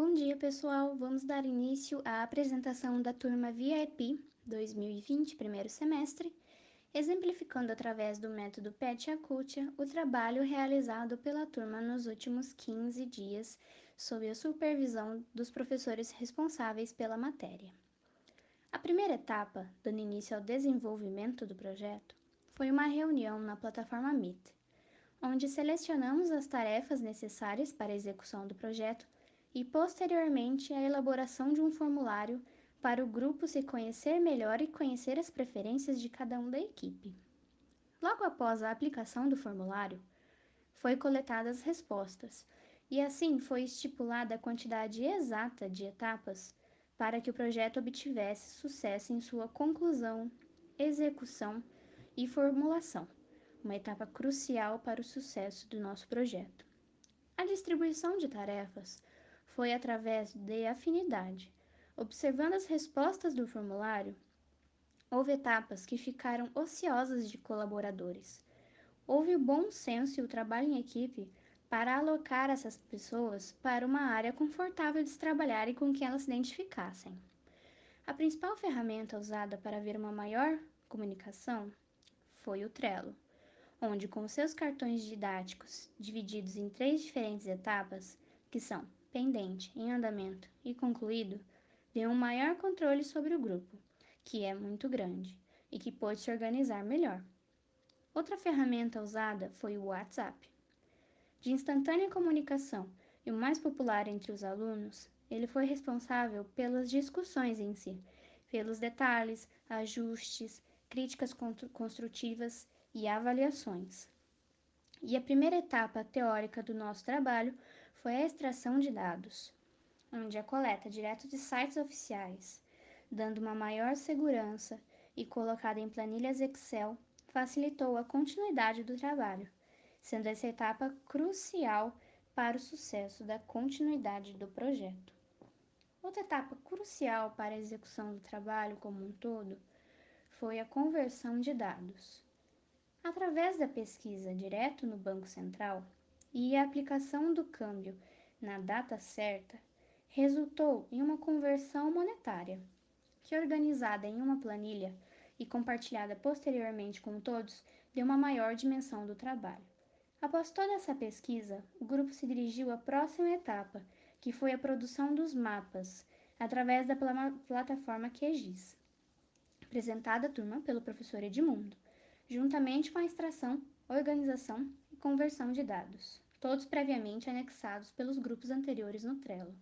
Bom dia, pessoal! Vamos dar início à apresentação da turma VIP 2020, primeiro semestre, exemplificando através do método PET-ACUTIA o trabalho realizado pela turma nos últimos 15 dias, sob a supervisão dos professores responsáveis pela matéria. A primeira etapa, dando início ao desenvolvimento do projeto, foi uma reunião na plataforma Meet, onde selecionamos as tarefas necessárias para a execução do projeto e, posteriormente, a elaboração de um formulário para o grupo se conhecer melhor e conhecer as preferências de cada um da equipe. Logo após a aplicação do formulário, foi coletadas as respostas e assim foi estipulada a quantidade exata de etapas para que o projeto obtivesse sucesso em sua conclusão, execução e formulação, uma etapa crucial para o sucesso do nosso projeto. A distribuição de tarefas foi através de afinidade. Observando as respostas do formulário, houve etapas que ficaram ociosas de colaboradores. Houve o bom senso e o trabalho em equipe para alocar essas pessoas para uma área confortável de se trabalhar e com que elas se identificassem. A principal ferramenta usada para haver uma maior comunicação foi o Trello, onde com seus cartões didáticos divididos em 3 diferentes etapas, que são pendente, em andamento e concluído, deu um maior controle sobre o grupo, que é muito grande e que pôde se organizar melhor. Outra ferramenta usada foi o WhatsApp. De instantânea comunicação e o mais popular entre os alunos, ele foi responsável pelas discussões em si, pelos detalhes, ajustes, críticas construtivas e avaliações. E a primeira etapa teórica do nosso trabalho foi a extração de dados, onde a coleta direto de sites oficiais, dando uma maior segurança e colocada em planilhas Excel, facilitou a continuidade do trabalho, sendo essa etapa crucial para o sucesso da continuidade do projeto. Outra etapa crucial para a execução do trabalho como um todo foi a conversão de dados. Através da pesquisa direto no Banco Central e a aplicação do câmbio na data certa, resultou em uma conversão monetária, que organizada em uma planilha e compartilhada posteriormente com todos, deu uma maior dimensão do trabalho. Após toda essa pesquisa, o grupo se dirigiu à próxima etapa, que foi a produção dos mapas, através da plataforma QGIS, apresentada à turma pelo professor Edmundo, juntamente com a extração, organização e conversão de dados, todos previamente anexados pelos grupos anteriores no Trello.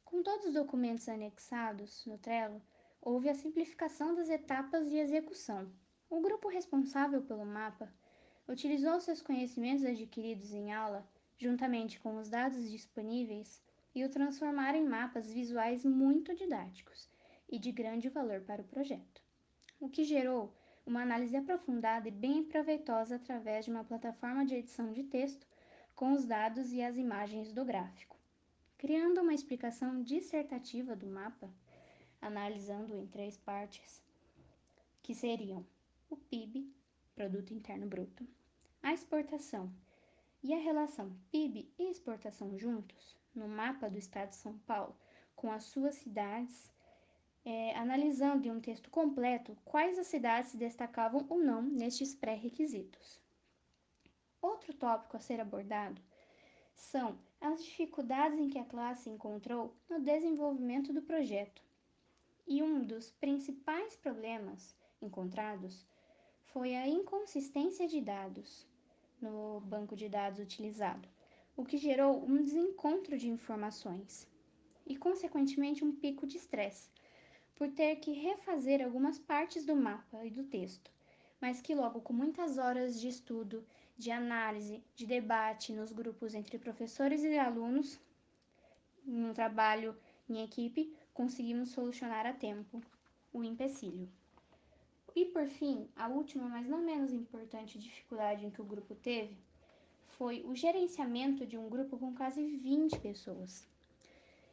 Com todos os documentos anexados no Trello, houve a simplificação das etapas de execução. O grupo responsável pelo mapa utilizou seus conhecimentos adquiridos em aula, juntamente com os dados disponíveis, e o transformaram em mapas visuais muito didáticos e de grande valor para o projeto, o que gerou uma análise aprofundada e bem proveitosa através de uma plataforma de edição de texto com os dados e as imagens do gráfico, criando uma explicação dissertativa do mapa, analisando em 3 partes, que seriam o PIB, Produto Interno Bruto, a exportação e a relação PIB e exportação juntos, no mapa do estado de São Paulo, com as suas cidades, analisando em um texto completo quais as cidades se destacavam ou não nestes pré-requisitos. Outro tópico a ser abordado são as dificuldades em que a classe encontrou no desenvolvimento do projeto. E um dos principais problemas encontrados foi a inconsistência de dados no banco de dados utilizado, o que gerou um desencontro de informações e, consequentemente, um pico de estresse, por ter que refazer algumas partes do mapa e do texto, mas que logo com muitas horas de estudo, de análise, de debate nos grupos entre professores e alunos, em um trabalho em equipe, conseguimos solucionar a tempo o empecilho. E por fim, a última, mas não menos importante dificuldade em que o grupo teve foi o gerenciamento de um grupo com quase 20 pessoas,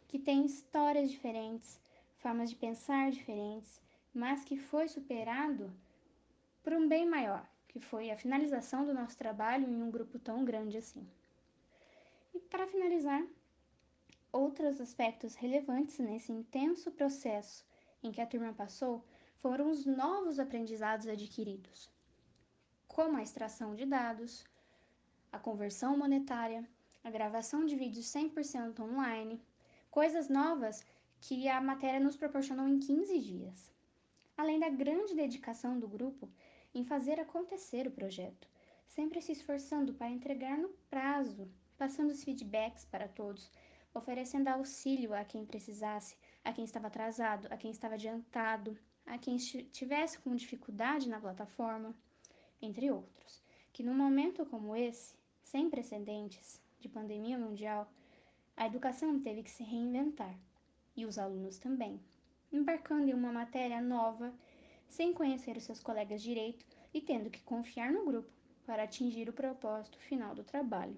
que tem histórias diferentes, formas de pensar diferentes, mas que foi superado por um bem maior, que foi a finalização do nosso trabalho em um grupo tão grande assim. E para finalizar, Outros aspectos relevantes nesse intenso processo em que a turma passou foram os novos aprendizados adquiridos, como a extração de dados, a conversão monetária, a gravação de vídeos 100% online, coisas novas que a matéria nos proporcionou em 15 dias. Além da grande dedicação do grupo em fazer acontecer o projeto, sempre se esforçando para entregar no prazo, passando os feedbacks para todos, oferecendo auxílio a quem precisasse, a quem estava atrasado, a quem estava adiantado, a quem estivesse com dificuldade na plataforma, entre outros. Que num momento como esse, sem precedentes, de pandemia mundial, a educação teve que se reinventar, e os alunos também, embarcando em uma matéria nova, sem conhecer os seus colegas direito e tendo que confiar no grupo para atingir o propósito final do trabalho,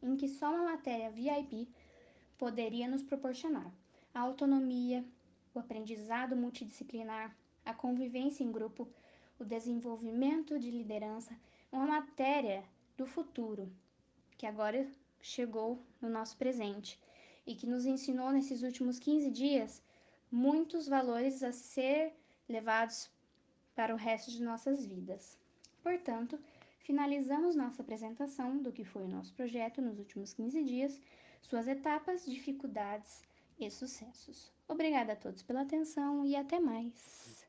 em que só uma matéria VIP poderia nos proporcionar a autonomia, o aprendizado multidisciplinar, a convivência em grupo, o desenvolvimento de liderança, uma matéria do futuro, que agora chegou no nosso presente e que nos ensinou nesses últimos 15 dias muitos valores a ser levados para o resto de nossas vidas. Portanto, finalizamos nossa apresentação do que foi o nosso projeto nos últimos 15 dias, suas etapas, dificuldades e sucessos. Obrigada a todos pela atenção e até mais!